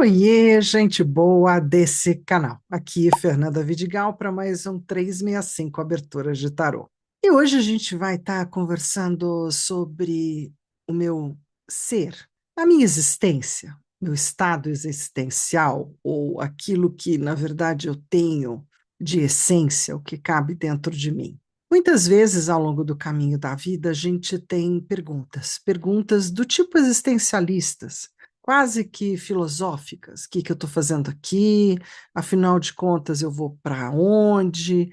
Oiê, gente boa desse canal. Aqui é Fernanda Vidigal para mais um 365 Aberturas de Tarô. E hoje a gente vai estar conversando sobre o meu ser, a minha existência, meu estado existencial, ou aquilo que, na verdade, eu tenho de essência, o que cabe dentro de mim. Muitas vezes, ao longo do caminho da vida, a gente tem perguntas do tipo existencialistas, quase que filosóficas. O que que eu estou fazendo aqui? Afinal de contas, eu vou para onde?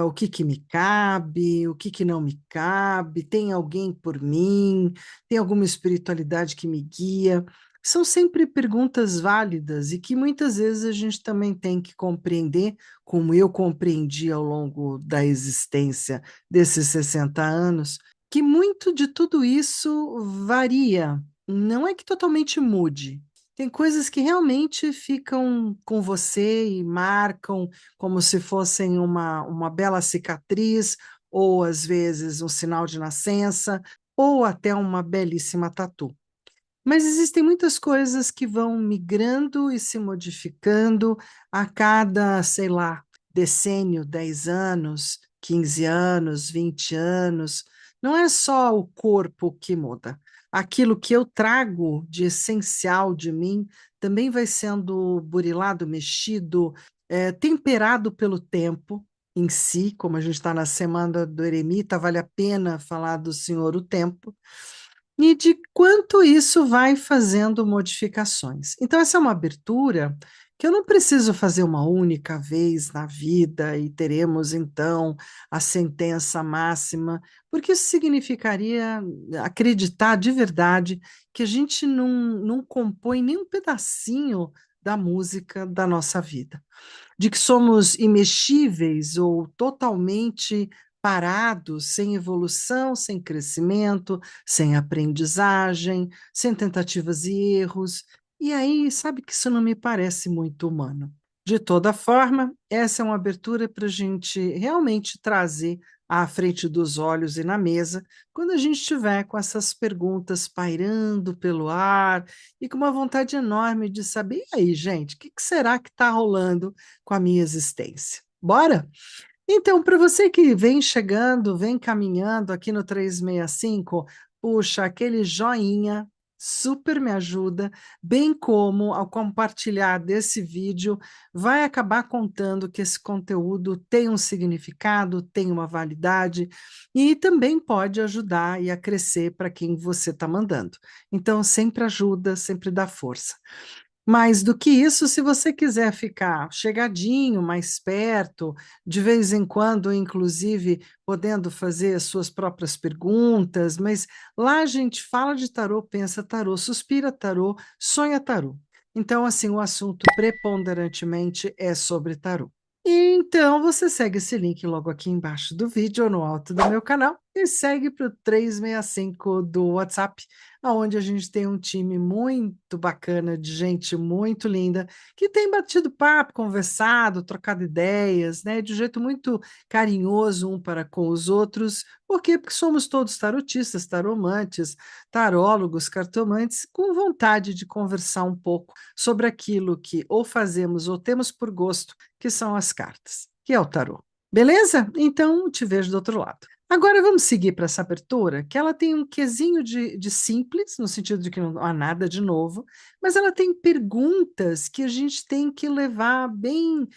O que que me cabe? O que que não me cabe? Tem alguém por mim? Tem alguma espiritualidade que me guia? São sempre perguntas válidas e que muitas vezes a gente também tem que compreender, como eu compreendi ao longo da existência desses 60 anos, que muito de tudo isso varia, não é que totalmente mude. Tem coisas que realmente ficam com você e marcam como se fossem uma bela cicatriz, ou às vezes um sinal de nascença, ou até uma belíssima tatu. Mas existem muitas coisas que vão migrando e se modificando a cada, sei lá, decênio, 10 anos, 15 anos, 20 anos. Não é só o corpo que muda. Aquilo que eu trago de essencial de mim também vai sendo burilado, mexido, temperado pelo tempo em si, como a gente está na semana do Eremita, vale a pena falar do Senhor o Tempo e de quanto isso vai fazendo modificações. Então, essa é uma abertura que eu não preciso fazer uma única vez na vida e teremos então a sentença máxima, porque isso significaria acreditar de verdade que a gente não compõe nem um pedacinho da música da nossa vida, de que somos imexíveis ou totalmente parados, sem evolução, sem crescimento, sem aprendizagem, sem tentativas e erros. E aí, sabe que isso não me parece muito humano. De toda forma, essa é uma abertura para a gente realmente trazer à frente dos olhos e na mesa, quando a gente estiver com essas perguntas pairando pelo ar e com uma vontade enorme de saber, e aí, gente, o que será que está rolando com a minha existência? Bora? Então, para você que vem chegando, vem caminhando aqui no 365, puxa, aquele joinha super me ajuda, bem como ao compartilhar desse vídeo, vai acabar contando que esse conteúdo tem um significado, tem uma validade e também pode ajudar e a crescer para quem você está mandando. Então, sempre ajuda, sempre dá força. Mais do que isso, se você quiser ficar chegadinho, mais perto, de vez em quando, inclusive, podendo fazer as suas próprias perguntas, mas lá a gente fala de tarô, pensa tarô, suspira tarô, sonha tarô. Então, assim, o assunto preponderantemente é sobre tarô. Então, você segue esse link logo aqui embaixo do vídeo ou no alto do meu canal e segue para o 365 do WhatsApp, onde a gente tem um time muito bacana, de gente muito linda, que tem batido papo, conversado, trocado ideias, né, de um jeito muito carinhoso um para com os outros. Por quê? Porque somos todos tarotistas, taromantes, tarólogos, cartomantes, com vontade de conversar um pouco sobre aquilo que ou fazemos ou temos por gosto, que são as cartas, que é o tarô. Beleza? Então, te vejo do outro lado. Agora vamos seguir para essa abertura, que ela tem um quesinho de simples, no sentido de que não há nada de novo, mas ela tem perguntas que a gente tem que levar bem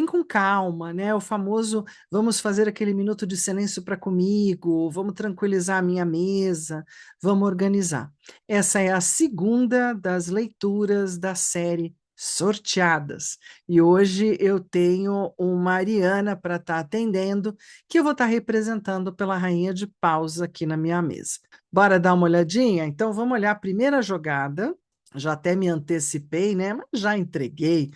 com calma, né? O famoso vamos fazer aquele minuto de silêncio para comigo, vamos tranquilizar a minha mesa, vamos organizar. Essa é a segunda das leituras da série Sorteadas. E hoje eu tenho uma Ariana para estar atendendo, que eu vou estar representando pela Rainha de Paus aqui na minha mesa. Bora dar uma olhadinha? Então vamos olhar a primeira jogada. Já até me antecipei, né? Mas já entreguei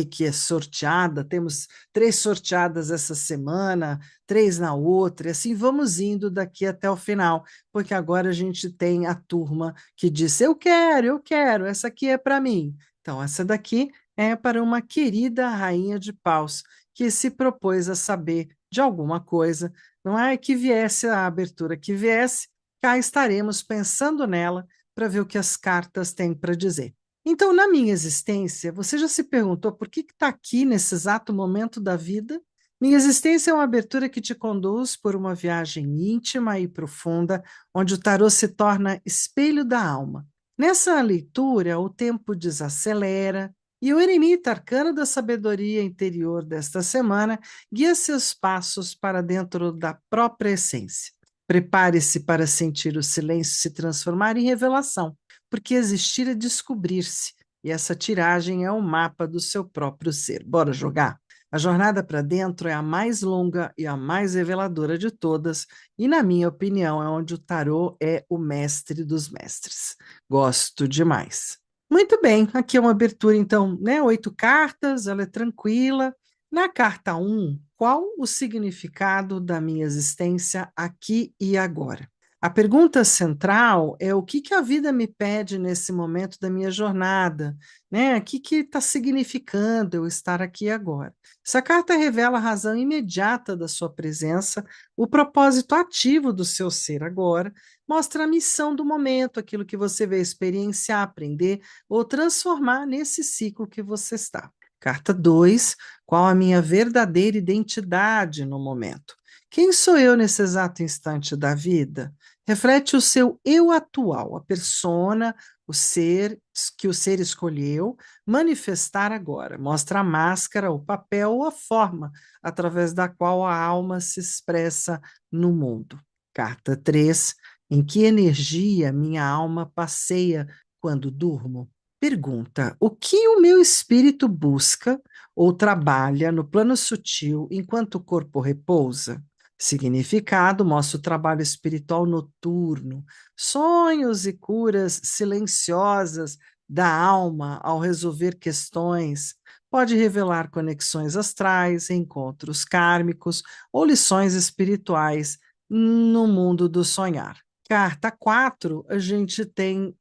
que é sorteada. Temos 3 sorteadas essa semana, 3 na outra, e assim vamos indo daqui até o final, porque agora a gente tem a turma que disse: eu quero, essa aqui é para mim. Então, essa daqui é para uma querida rainha de paus que se propôs a saber de alguma coisa, não é que viesse a abertura que viesse, cá estaremos pensando nela para ver o que as cartas têm para dizer. Então, na minha existência, você já se perguntou por que está aqui nesse exato momento da vida? Minha existência é uma abertura que te conduz por uma viagem íntima e profunda, onde o tarô se torna espelho da alma. Nessa leitura, o tempo desacelera e o eremita arcano da sabedoria interior desta semana guia seus passos para dentro da própria essência. Prepare-se para sentir o silêncio se transformar em revelação, porque existir é descobrir-se, e essa tiragem é um mapa do seu próprio ser. Bora jogar? A jornada para dentro é a mais longa e a mais reveladora de todas, e, na minha opinião, é onde o tarô é o mestre dos mestres. Gosto demais. Muito bem, aqui é uma abertura, então, né? 8 cartas, ela é tranquila. Na carta 1, qual o significado da minha existência aqui e agora? A pergunta central é o que a vida me pede nesse momento da minha jornada, né? O que está significando eu estar aqui agora? Essa carta revela a razão imediata da sua presença, o propósito ativo do seu ser agora, mostra a missão do momento, aquilo que você veio experienciar, aprender ou transformar nesse ciclo que você está. Carta 2, qual a minha verdadeira identidade no momento? Quem sou eu nesse exato instante da vida? Reflete o seu eu atual, a persona, o ser que o ser escolheu manifestar agora. Mostra a máscara, o papel ou a forma através da qual a alma se expressa no mundo. Carta 3. Em que energia minha alma passeia quando durmo? Pergunta: o que o meu espírito busca ou trabalha no plano sutil enquanto o corpo repousa? Significado mostra o trabalho espiritual noturno, sonhos e curas silenciosas da alma ao resolver questões. Pode revelar conexões astrais, encontros kármicos ou lições espirituais no mundo do sonhar. Carta 4, a gente tem.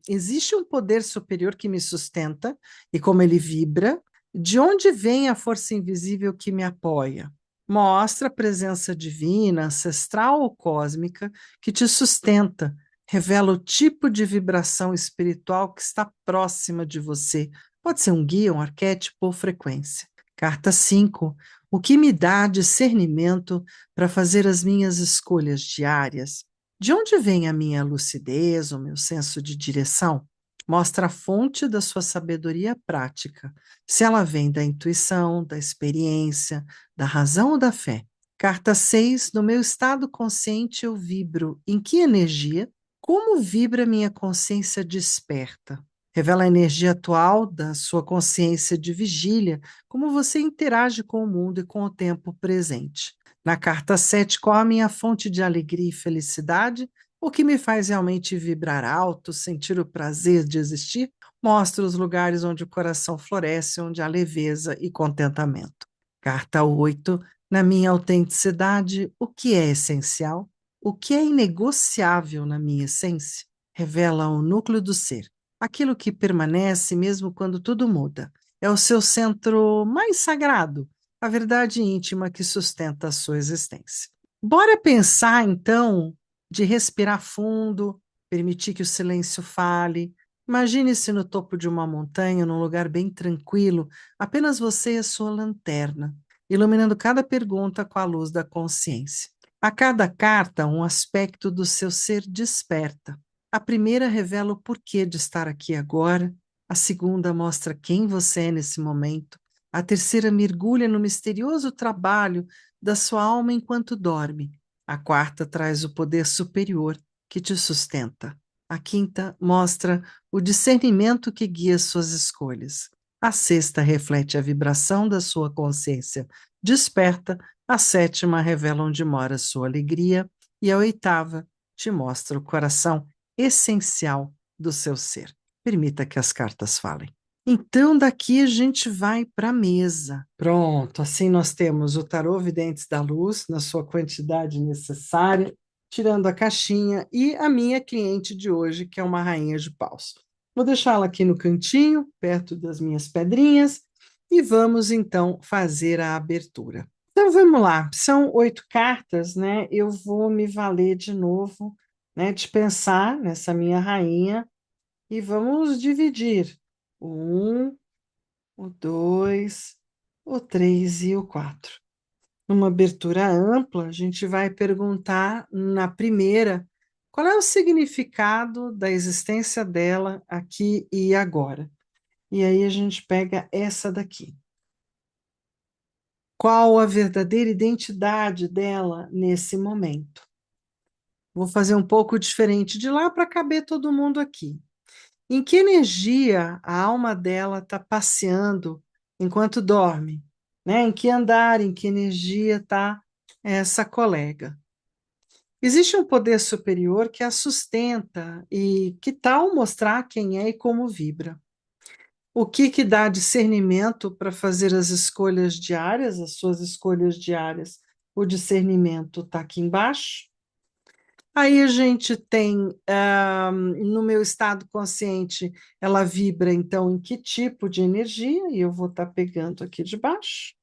Existe um poder superior que me sustenta e como ele vibra. De onde vem a força invisível que me apoia? Mostra a presença divina, ancestral ou cósmica que te sustenta, revela o tipo de vibração espiritual que está próxima de você. Pode ser um guia, um arquétipo ou frequência. Carta 5. O que me dá discernimento para fazer as minhas escolhas diárias? De onde vem a minha lucidez, o meu senso de direção? Mostra a fonte da sua sabedoria prática, se ela vem da intuição, da experiência, da razão ou da fé. Carta 6. No meu estado consciente eu vibro. Em que energia? Como vibra minha consciência desperta? Revela a energia atual da sua consciência de vigília, como você interage com o mundo e com o tempo presente. Na carta 7, qual a minha fonte de alegria e felicidade? O que me faz realmente vibrar alto, sentir o prazer de existir? Mostra os lugares onde o coração floresce, onde há leveza e contentamento. Carta 8. Na minha autenticidade, o que é essencial? O que é inegociável na minha essência? Revela o núcleo do ser, aquilo que permanece mesmo quando tudo muda. É o seu centro mais sagrado, a verdade íntima que sustenta a sua existência. Bora pensar, então, de respirar fundo, permitir que o silêncio fale. Imagine-se no topo de uma montanha, num lugar bem tranquilo, apenas você e a sua lanterna, iluminando cada pergunta com a luz da consciência. A cada carta, um aspecto do seu ser desperta. A primeira revela o porquê de estar aqui agora, a segunda mostra quem você é nesse momento, a terceira mergulha no misterioso trabalho da sua alma enquanto dorme. A quarta traz o poder superior que te sustenta. A quinta mostra o discernimento que guia suas escolhas. A sexta reflete a vibração da sua consciência desperta. A sétima revela onde mora sua alegria. E a oitava te mostra o coração essencial do seu ser. Permita que as cartas falem. Então, daqui a gente vai para a mesa. Pronto, assim nós temos o tarô Videntes da Luz, na sua quantidade necessária, tirando a caixinha, e a minha cliente de hoje, que é uma rainha de paus. Vou deixá-la aqui no cantinho, perto das minhas pedrinhas, e vamos então fazer a abertura. Então vamos lá, são 8 cartas, né? Eu vou me valer de novo, né, de pensar nessa minha rainha e vamos dividir o 1, o 2, o 3 e o 4. Numa abertura ampla, a gente vai perguntar na primeira qual é o significado da existência dela aqui e agora. E aí a gente pega essa daqui. Qual a verdadeira identidade dela nesse momento? Vou fazer um pouco diferente de lá para caber todo mundo aqui. Em que energia a alma dela está passeando enquanto dorme? Né? Em que andar, em que energia está essa colega? Existe um poder superior que a sustenta e que tal mostrar quem é e como vibra? O que que dá discernimento para fazer as escolhas diárias, as suas escolhas diárias? O discernimento está aqui embaixo. Aí a gente tem, no meu estado consciente, ela vibra, então, em que tipo de energia? E eu vou estar pegando aqui de baixo.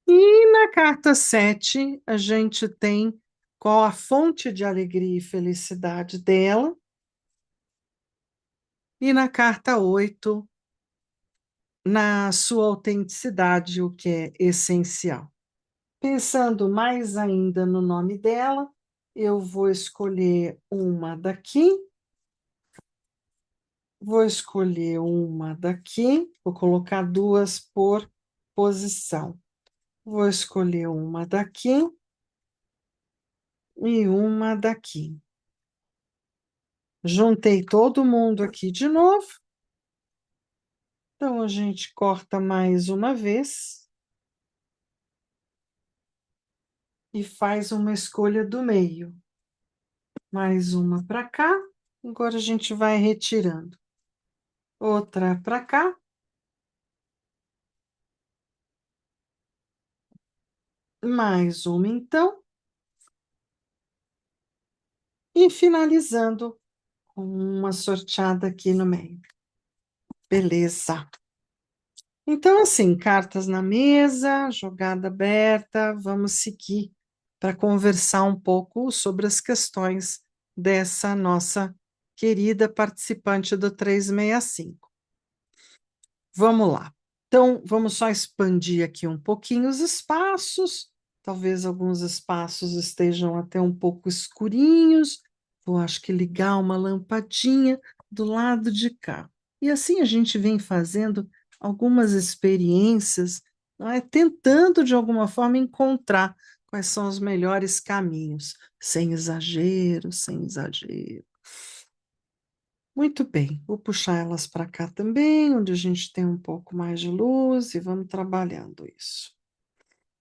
E na carta 7, a gente tem qual a fonte de alegria e felicidade dela. E na carta 8, na sua autenticidade, o que é essencial. Pensando mais ainda no nome dela, eu vou escolher uma daqui. Vou escolher uma daqui, vou colocar duas por posição. Vou escolher uma daqui e uma daqui. Juntei todo mundo aqui de novo. Então, a gente corta mais uma vez e faz uma escolha do meio. Mais uma para cá. Agora a gente vai retirando. Outra para cá. Mais uma, então. E finalizando com uma sorteada aqui no meio. Beleza. Então, assim, cartas na mesa, jogada aberta, vamos seguir para conversar um pouco sobre as questões dessa nossa querida participante do 365. Vamos lá. Então, vamos só expandir aqui um pouquinho os espaços. Talvez alguns espaços estejam até um pouco escurinhos. Vou, acho que, ligar uma lampadinha do lado de cá. E assim a gente vem fazendo algumas experiências, não é? Tentando, de alguma forma, encontrar quais são os melhores caminhos, sem exagero, sem exagero. Muito bem, vou puxar elas para cá também, onde a gente tem um pouco mais de luz, e vamos trabalhando isso.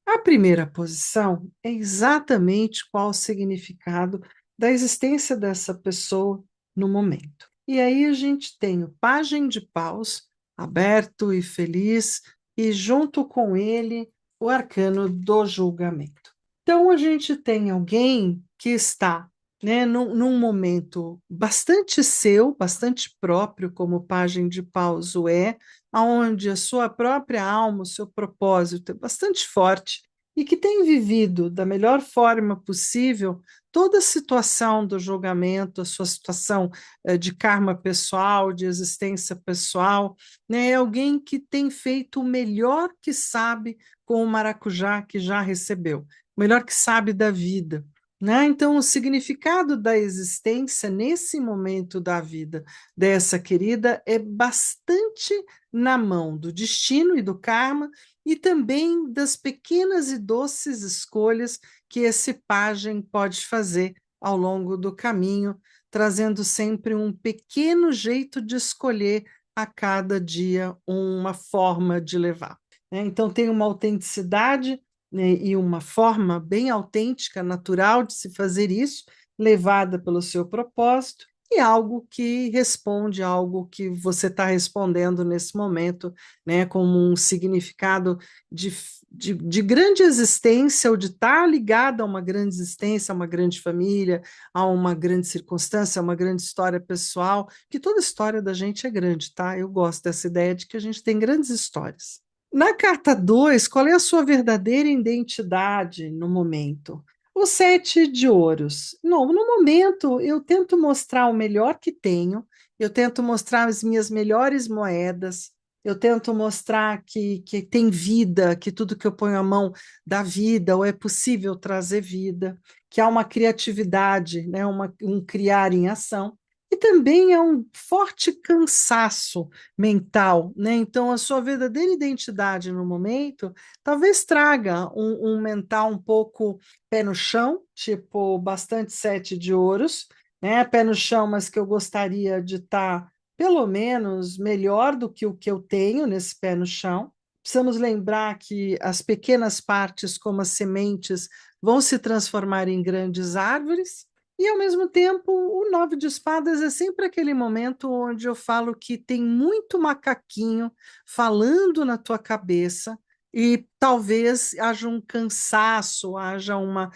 A primeira posição é exatamente qual o significado da existência dessa pessoa no momento. E aí a gente tem o pajem de paus, aberto e feliz, e junto com ele o arcano do julgamento. Então, a gente tem alguém que está, né, num momento bastante seu, bastante próprio, como o Pajem de Paus o é, onde a sua própria alma, o seu propósito é bastante forte e que tem vivido da melhor forma possível toda a situação do julgamento, a sua situação de karma pessoal, de existência pessoal, né? É alguém que tem feito o melhor que sabe com o maracujá que já recebeu, o melhor que sabe da vida. Né? Então, o significado da existência nesse momento da vida dessa querida é bastante na mão do destino e do karma, e também das pequenas e doces escolhas que esse pajem pode fazer ao longo do caminho, trazendo sempre um pequeno jeito de escolher a cada dia uma forma de levar. Né? Então, tem uma autenticidade, né, e uma forma bem autêntica, natural de se fazer isso, levada pelo seu propósito, e algo que responde, algo que você está respondendo nesse momento, né, como um significado de grande existência, ou de estar ligado a uma grande existência, a uma grande família, a uma grande circunstância, a uma grande história pessoal, que toda história da gente é grande, tá? Eu gosto dessa ideia de que a gente tem grandes histórias. Na carta 2, qual é a sua verdadeira identidade no momento? O 7 de ouros. No momento, eu tento mostrar o melhor que tenho eu tento mostrar as minhas melhores moedas, eu tento mostrar que tem vida, que tudo que eu ponho a mão dá vida, ou é possível trazer vida, que há uma criatividade, né, um criar em ação. E também é um forte cansaço mental, né? Então, a sua verdadeira identidade no momento talvez traga um mental um pouco pé no chão, tipo bastante sete de ouros, né? Pé no chão, mas que eu gostaria de estar pelo menos melhor do que o que eu tenho nesse pé no chão. Precisamos lembrar que as pequenas partes, como as sementes, vão se transformar em grandes árvores. E, ao mesmo tempo, o nove de espadas é sempre aquele momento onde eu falo que tem muito macaquinho falando na tua cabeça e talvez haja um cansaço, haja uma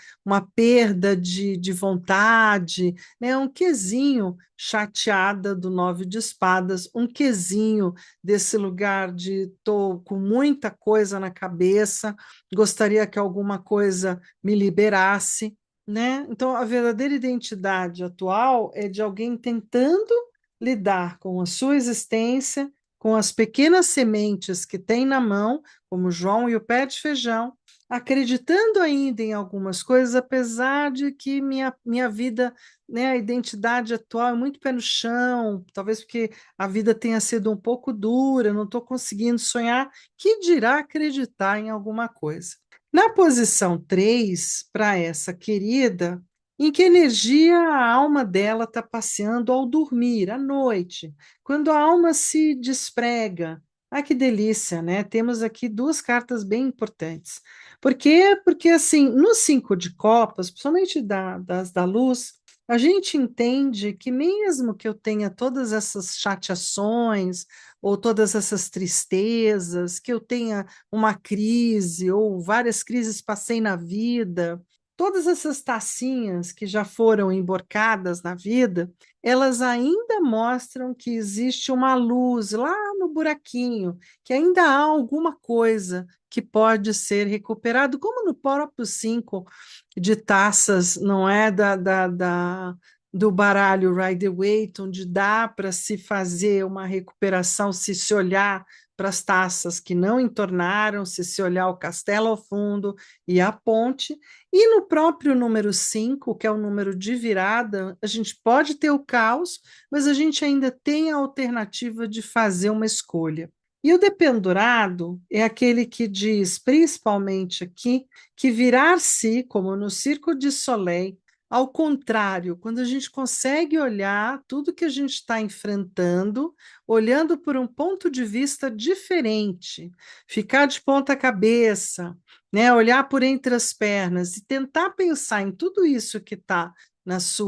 perda de vontade, né? Um quesinho chateada do nove de espadas, um quesinho desse lugar de estou com muita coisa na cabeça, gostaria que alguma coisa me liberasse, né? Então, a verdadeira identidade atual é de alguém tentando lidar com a sua existência, com as pequenas sementes que tem na mão, como João e o pé de feijão, acreditando ainda em algumas coisas, apesar de que minha vida, né, a identidade atual é muito pé no chão, talvez porque a vida tenha sido um pouco dura, não estou conseguindo sonhar, que dirá acreditar em alguma coisa. Na posição 3 para essa querida, em que energia a alma dela está passeando ao dormir, à noite, quando a alma se desprega. Ah, que delícia, né? Temos aqui duas cartas bem importantes. Por quê? Porque, assim, no cinco de copas, principalmente das da luz, a gente entende que mesmo que eu tenha todas essas chateações ou todas essas tristezas, que eu tenha uma crise ou várias crises passei na vida, todas essas tacinhas que já foram emborcadas na vida, elas ainda mostram que existe uma luz lá no buraquinho, que ainda há alguma coisa que pode ser recuperado, como no próprio cinco de taças, não é do baralho Rider-Waite, onde dá para se fazer uma recuperação, se olhar para as taças que não entornaram, se olhar o castelo ao fundo e a ponte. E no próprio número 5, que é o número de virada, a gente pode ter o caos, mas a gente ainda tem a alternativa de fazer uma escolha. E o dependurado é aquele que diz, principalmente aqui, que virar-se, como no Circo de Soleil, ao contrário, quando a gente consegue olhar tudo que a gente está enfrentando, olhando por um ponto de vista diferente, ficar de ponta cabeça, né, olhar por entre as pernas e tentar pensar em tudo isso que está na sua